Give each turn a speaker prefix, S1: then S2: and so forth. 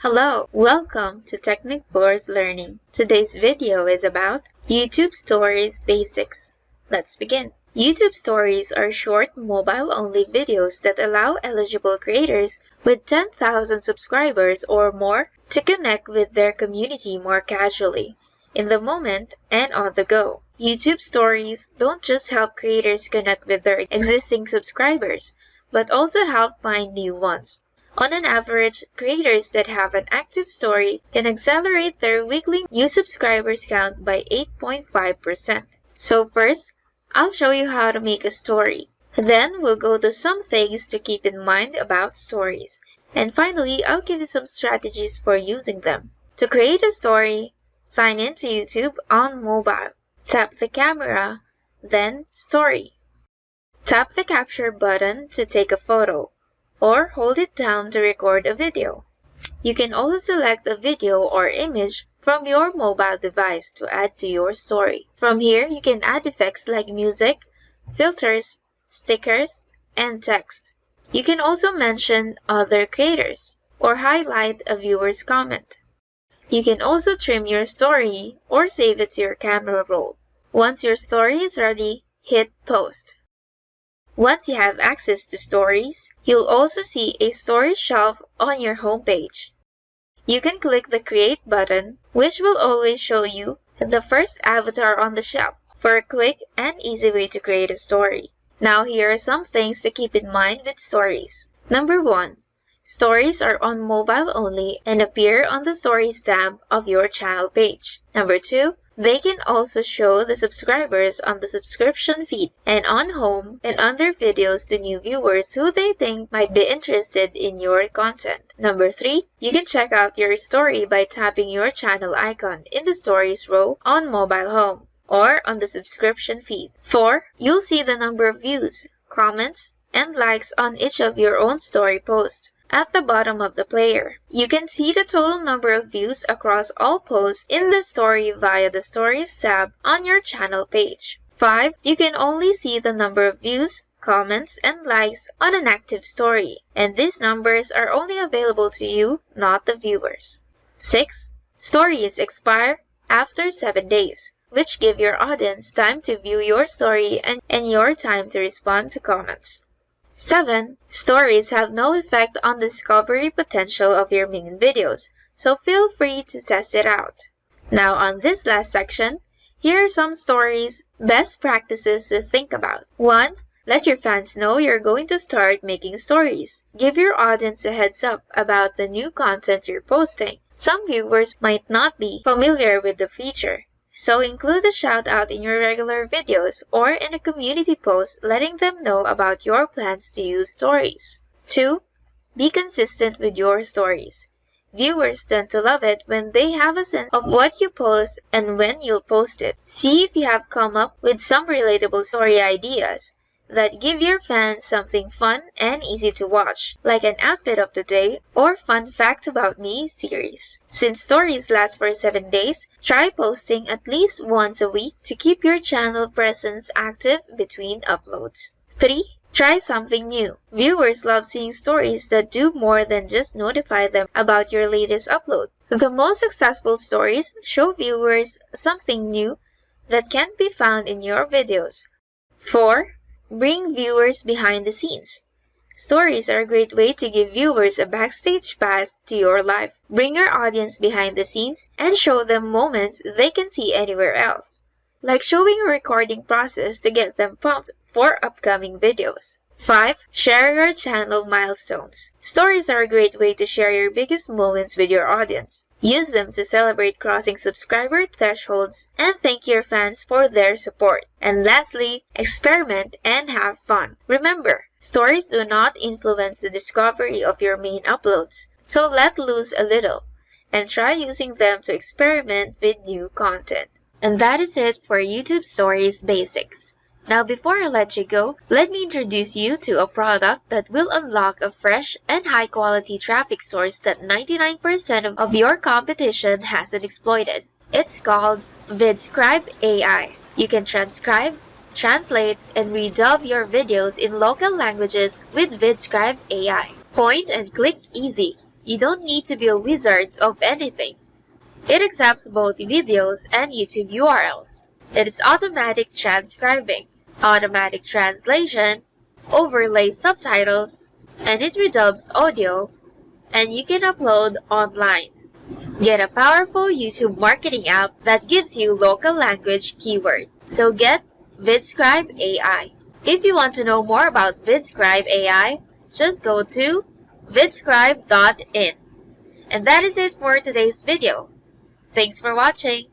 S1: Hello, welcome to Technic Force Learning. Today's video is about YouTube Stories Basics. Let's begin. YouTube Stories are short, mobile-only videos that allow eligible creators with 10,000 subscribers or more to connect with their community more casually, in the moment and on the go. YouTube Stories don't just help creators connect with their existing subscribers, but also help find new ones. On an average, creators that have an active story can accelerate their weekly new subscribers count by 8.5%. So first, I'll show you how to make a story. Then we'll go to some things to keep in mind about stories. And finally, I'll give you some strategies for using them. To create a story, sign in to YouTube on mobile. Tap the camera, then Story. Tap the capture button to take a photo, or hold it down to record a video. You can also select a video or image from your mobile device to add to your story. From here, you can add effects like music, filters, stickers, and text. You can also mention other creators or highlight a viewer's comment. You can also trim your story or save it to your camera roll. Once your story is ready, hit post. Once you have access to stories, you'll also see a story shelf on your homepage. You can click the Create button, which will always show you the first avatar on the shelf for a quick and easy way to create a story. Now here are some things to keep in mind with stories. Number 1. Stories are on mobile only and appear on the Stories tab of your channel page. Number 2. They can also show the subscribers on the subscription feed and on home and under videos to new viewers who they think might be interested in your content. Number 3, you can check out your story by tapping your channel icon in the Stories row on mobile home or on the subscription feed. 4, you'll see the number of views, comments, and likes on each of your own story posts. At the bottom of the player, you can see the total number of views across all posts in the story via the Stories tab on your channel page. 5. You can only see the number of views, comments, and likes on an active story, and these numbers are only available to you, not the viewers. 6. Stories expire after 7 days, which give your audience time to view your story and your time to respond to comments. 7. Stories have no effect on the discovery potential of your main videos, so feel free to test it out. Now on this last section, here are some stories best practices to think about. 1. Let your fans know you're going to start making stories. Give your audience a heads up about the new content you're posting. Some viewers might not be familiar with the feature, so include a shout out in your regular videos or in a community post letting them know about your plans to use stories. 2. Be consistent with your stories. Viewers tend to love it when they have a sense of what you post and when you'll post it. See if you have come up with some relatable story ideas that give your fans something fun and easy to watch, like an outfit of the day or fun fact about me series. Since stories last for 7 days, try posting at least once a week to keep your channel presence active between uploads. 3. Try something new. Viewers love seeing stories that do more than just notify them about your latest upload. The most successful stories show viewers something new that can't be found in your videos. 4. Bring viewers behind the scenes. Stories are a great way to give viewers a backstage pass to your life. Bring your audience behind the scenes and show them moments they can see anywhere else, like showing a recording process to get them pumped for upcoming videos. 5. Share your channel milestones. Stories are a great way to share your biggest moments with your audience. Use them to celebrate crossing subscriber thresholds and thank your fans for their support. And lastly, experiment and have fun. Remember, stories do not influence the discovery of your main uploads, so let loose a little and try using them to experiment with new content. And that is it for YouTube Stories Basics. Now before I let you go, let me introduce you to a product that will unlock a fresh and high-quality traffic source that 99% of your competition hasn't exploited. It's called VidScribe AI. You can transcribe, translate, and redub your videos in local languages with VidScribe AI. Point and click easy. You don't need to be a wizard of anything. It accepts both videos and YouTube URLs. It is automatic transcribing, automatic translation, overlays subtitles, and it redubs audio, and you can upload online. Get a powerful YouTube marketing app that gives you local language keyword. So get VidScribe AI. If you want to know more about VidScribe AI, just go to vidscribe.in. And that is it for today's video. Thanks for watching.